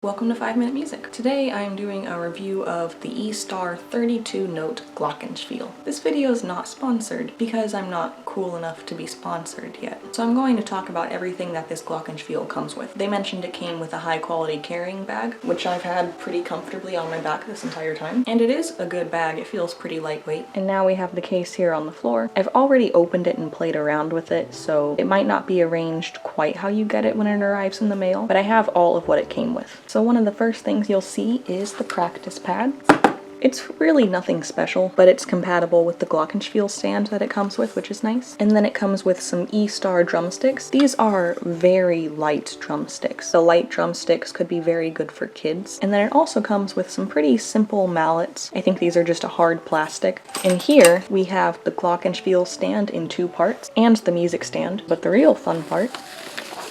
Welcome to 5 Minute Music. Today I am doing a review of the Eastar 32-note Glockenspiel. This video is not sponsored because I'm not cool enough to be sponsored yet. So I'm going to talk about everything that this Glockenspiel comes with. They mentioned it came with a high quality carrying bag, which I've had pretty comfortably on my back this entire time. And it is a good bag, it feels pretty lightweight. And now we have the case here on the floor. I've already opened it and played around with it, so it might not be arranged quite how you get it when it arrives in the mail, but I have all of what it came with. So one of the first things you'll see is the practice pad. It's really nothing special, but it's compatible with the Glockenspiel stand that it comes with, which is nice. And then it comes with some Eastar drumsticks. These are very light drumsticks. The light drumsticks could be very good for kids. And then it also comes with some pretty simple mallets. I think these are just a hard plastic. And here we have the Glockenspiel stand in 2 parts and the music stand. But the real fun part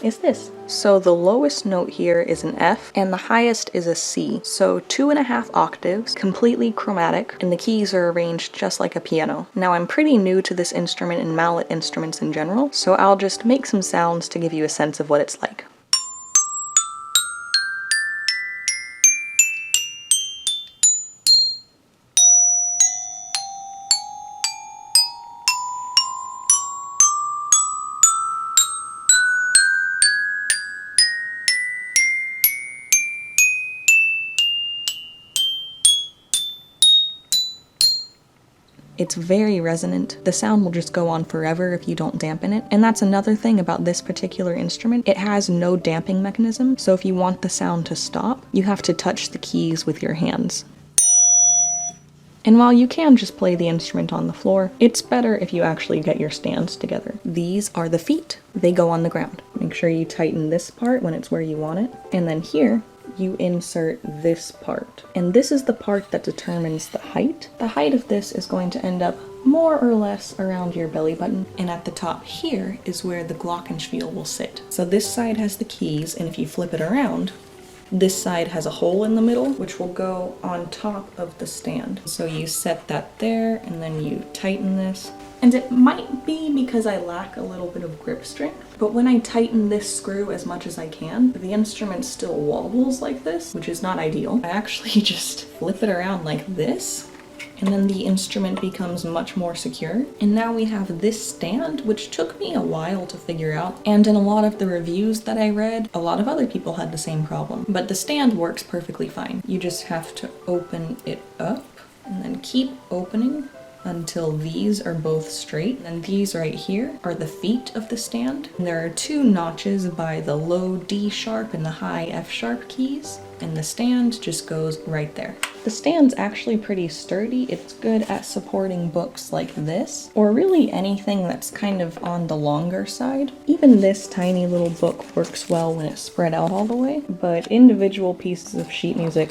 is this. So the lowest note here is an F and the highest is a C. So 2.5 octaves, completely chromatic, and the keys are arranged just like a piano. Now I'm pretty new to this instrument and mallet instruments in general, so I'll just make some sounds to give you a sense of what it's like. It's very resonant. The sound will just go on forever if you don't dampen it. And that's another thing about this particular instrument. It has no damping mechanism, so if you want the sound to stop, you have to touch the keys with your hands. And while you can just play the instrument on the floor, it's better if you actually get your stands together. These are the feet. They go on the ground. Make sure you tighten this part when it's where you want it. And then here, you insert this part. And this is the part that determines the height. The height of this is going to end up more or less around your belly button. And at the top here is where the Glockenspiel will sit. So this side has the keys, and if you flip it around, this side has a hole in the middle, which will go on top of the stand. So you set that there, and then you tighten this. And it might be because I lack a little bit of grip strength, but when I tighten this screw as much as I can, the instrument still wobbles like this, which is not ideal. I actually just flip it around like this, and then the instrument becomes much more secure. And now we have this stand, which took me a while to figure out. And in a lot of the reviews that I read, a lot of other people had the same problem. But the stand works perfectly fine. You just have to open it up and then keep opening until these are both straight. And these right here are the feet of the stand. And there are 2 notches by the low D sharp and the high F sharp keys, and the stand just goes right there. The stand's actually pretty sturdy. It's good at supporting books like this, or really anything that's kind of on the longer side. Even this tiny little book works well when it's spread out all the way, but individual pieces of sheet music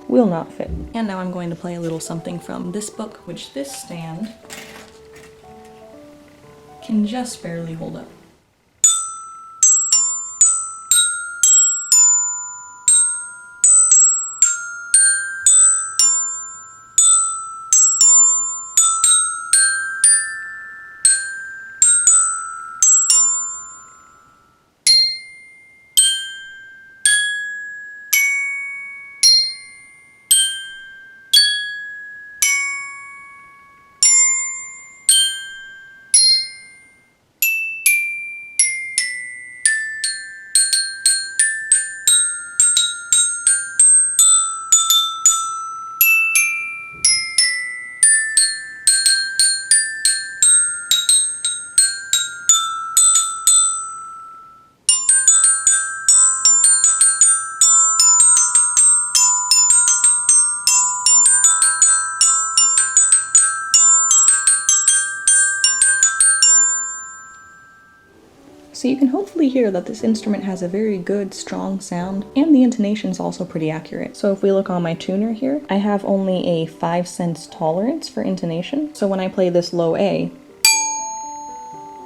will not fit. And now I'm going to play a little something from this book, which this stand can just barely hold up. So you can hopefully hear that this instrument has a very good, strong sound, and the intonation is also pretty accurate. So if we look on my tuner here, I have only a 5 cents tolerance for intonation. So when I play this low A,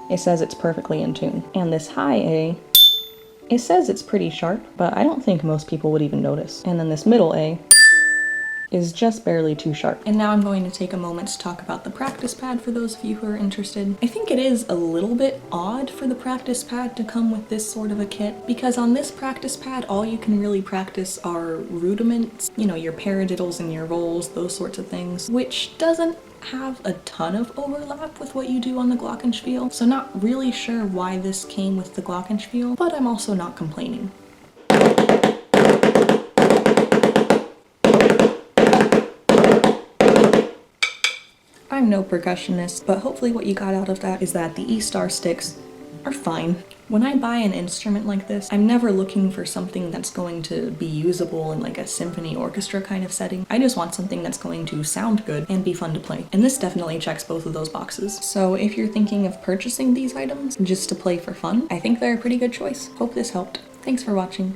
it says it's perfectly in tune. And this high A, it says it's pretty sharp, but I don't think most people would even notice. And then this middle A, is just barely too sharp. And now I'm going to take a moment to talk about the practice pad for those of you who are interested. I think it is a little bit odd for the practice pad to come with this sort of a kit, because on this practice pad all you can really practice are rudiments, you know, your paradiddles and your rolls, those sorts of things, which doesn't have a ton of overlap with what you do on the Glockenspiel, so not really sure why this came with the Glockenspiel, but I'm also not complaining. I'm no percussionist, but hopefully what you got out of that is that the Eastar sticks are fine. When I buy an instrument like this, I'm never looking for something that's going to be usable in like a symphony orchestra kind of setting. I just want something that's going to sound good and be fun to play. And this definitely checks both of those boxes. So if you're thinking of purchasing these items just to play for fun, I think they're a pretty good choice. Hope this helped. Thanks for watching.